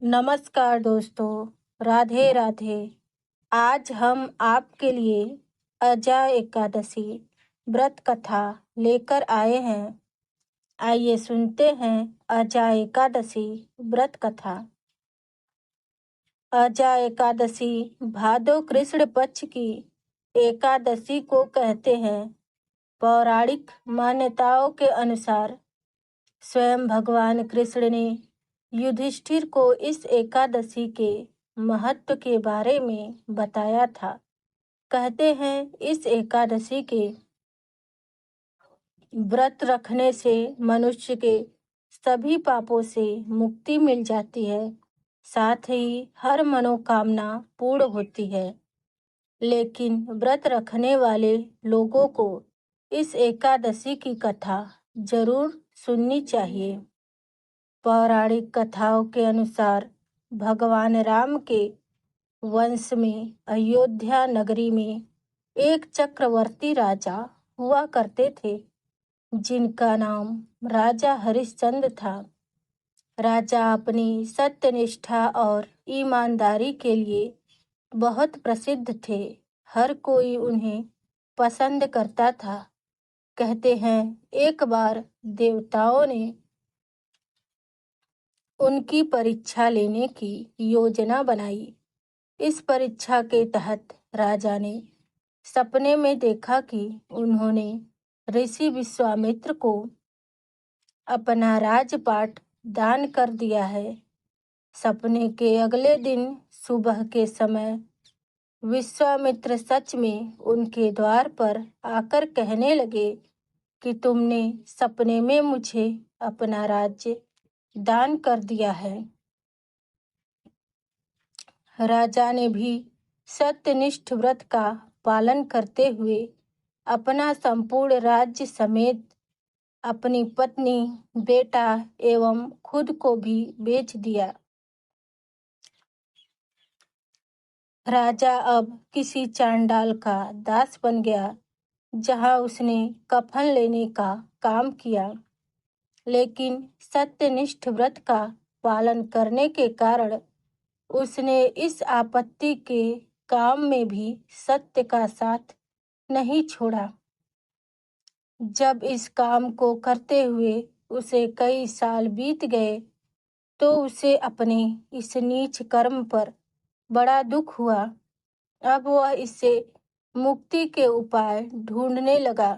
नमस्कार दोस्तों, राधे राधे। आज हम आपके लिए अजा एकादशी व्रत कथा लेकर आए हैं। आइए सुनते हैं अजा एकादशी व्रत कथा। अजा एकादशी भादो कृष्ण पक्ष की एकादशी को कहते हैं। पौराणिक मान्यताओं के अनुसार स्वयं भगवान कृष्ण ने युधिष्ठिर को इस एकादशी के महत्व के बारे में बताया था। कहते हैं इस एकादशी के व्रत रखने से मनुष्य के सभी पापों से मुक्ति मिल जाती है, साथ ही हर मनोकामना पूर्ण होती है। लेकिन व्रत रखने वाले लोगों को इस एकादशी की कथा जरूर सुननी चाहिए। पौराणिक कथाओं के अनुसार भगवान राम के वंश में अयोध्या नगरी में एक चक्रवर्ती राजा हुआ करते थे, जिनका नाम राजा हरिश्चंद्र था। राजा अपनी सत्यनिष्ठा और ईमानदारी के लिए बहुत प्रसिद्ध थे। हर कोई उन्हें पसंद करता था। कहते हैं एक बार देवताओं ने उनकी परीक्षा लेने की योजना बनाई। इस परीक्षा के तहत राजा ने सपने में देखा कि उन्होंने ऋषि विश्वामित्र को अपना राजपाट दान कर दिया है। सपने के अगले दिन सुबह के समय विश्वामित्र सच में उनके द्वार पर आकर कहने लगे कि तुमने सपने में मुझे अपना राज्य दान कर दिया है। राजा ने भी सत्यनिष्ठ व्रत का पालन करते हुए अपना संपूर्ण राज्य समेत अपनी पत्नी, बेटा एवं खुद को भी बेच दिया। राजा अब किसी चांडाल का दास बन गया, जहां उसने कफन लेने का काम किया। लेकिन सत्यनिष्ठ व्रत का पालन करने के कारण उसने इस आपत्ति के काम में भी सत्य का साथ नहीं छोड़ा। जब इस काम को करते हुए उसे कई साल बीत गए तो उसे अपने इस नीच कर्म पर बड़ा दुख हुआ। अब वह इससे मुक्ति के उपाय ढूंढने लगा।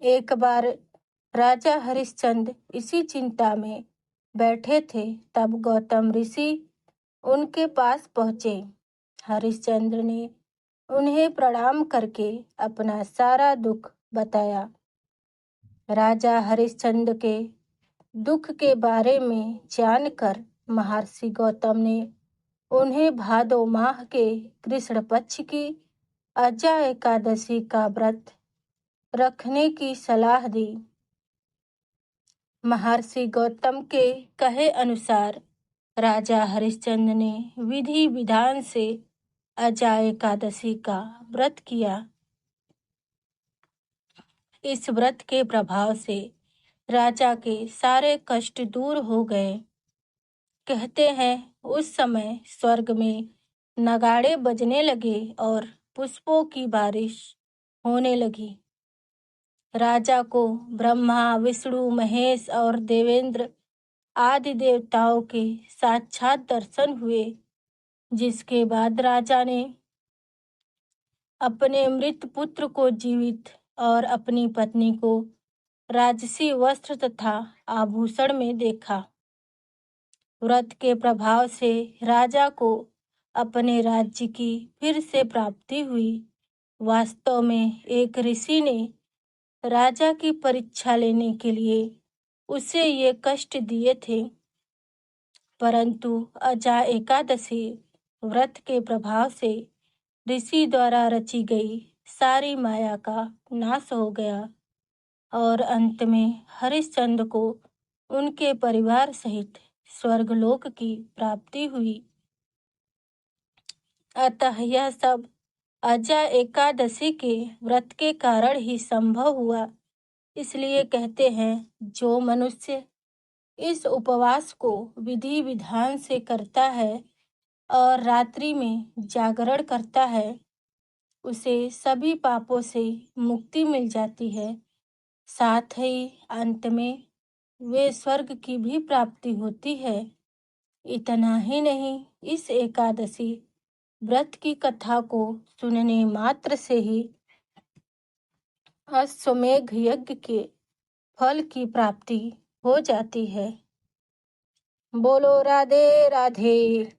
एक बार राजा हरिश्चंद्र इसी चिंता में बैठे थे, तब गौतम ऋषि उनके पास पहुंचे। हरिश्चंद्र ने उन्हें प्रणाम करके अपना सारा दुख बताया। राजा हरिश्चंद्र के दुख के बारे में जानकर महर्षि गौतम ने उन्हें भादो माह के कृष्ण पक्ष की अजा एकादशी का व्रत रखने की सलाह दी। महर्षि गौतम के कहे अनुसार राजा हरिश्चंद्र ने विधि विधान से अजा एकादशी का व्रत किया। इस व्रत के प्रभाव से राजा के सारे कष्ट दूर हो गए। कहते हैं उस समय स्वर्ग में नगाड़े बजने लगे और पुष्पों की बारिश होने लगी। राजा को ब्रह्मा, विष्णु, महेश और देवेंद्र आदि देवताओं के साक्षात दर्शन हुए, जिसके बाद राजा ने अपने मृत पुत्र को जीवित और अपनी पत्नी को राजसी वस्त्र तथा आभूषण में देखा। व्रत के प्रभाव से राजा को अपने राज्य की फिर से प्राप्ति हुई। वास्तव में एक ऋषि ने राजा की परीक्षा लेने के लिए उसे ये कष्ट दिए थे, परंतु अजा एकादशी व्रत के प्रभाव से ऋषि द्वारा रची गई सारी माया का नाश हो गया और अंत में हरिश्चंद्र को उनके परिवार सहित स्वर्गलोक की प्राप्ति हुई। अतः यह सब अजा एकादशी के व्रत के कारण ही संभव हुआ। इसलिए कहते हैं जो मनुष्य इस उपवास को विधि विधान से करता है और रात्रि में जागरण करता है, उसे सभी पापों से मुक्ति मिल जाती है। साथ ही अंत में वे स्वर्ग की भी प्राप्ति होती है। इतना ही नहीं, इस एकादशी व्रत की कथा को सुनने मात्र से ही अश्वमेध यज्ञ के फल की प्राप्ति हो जाती है। बोलो राधे राधे।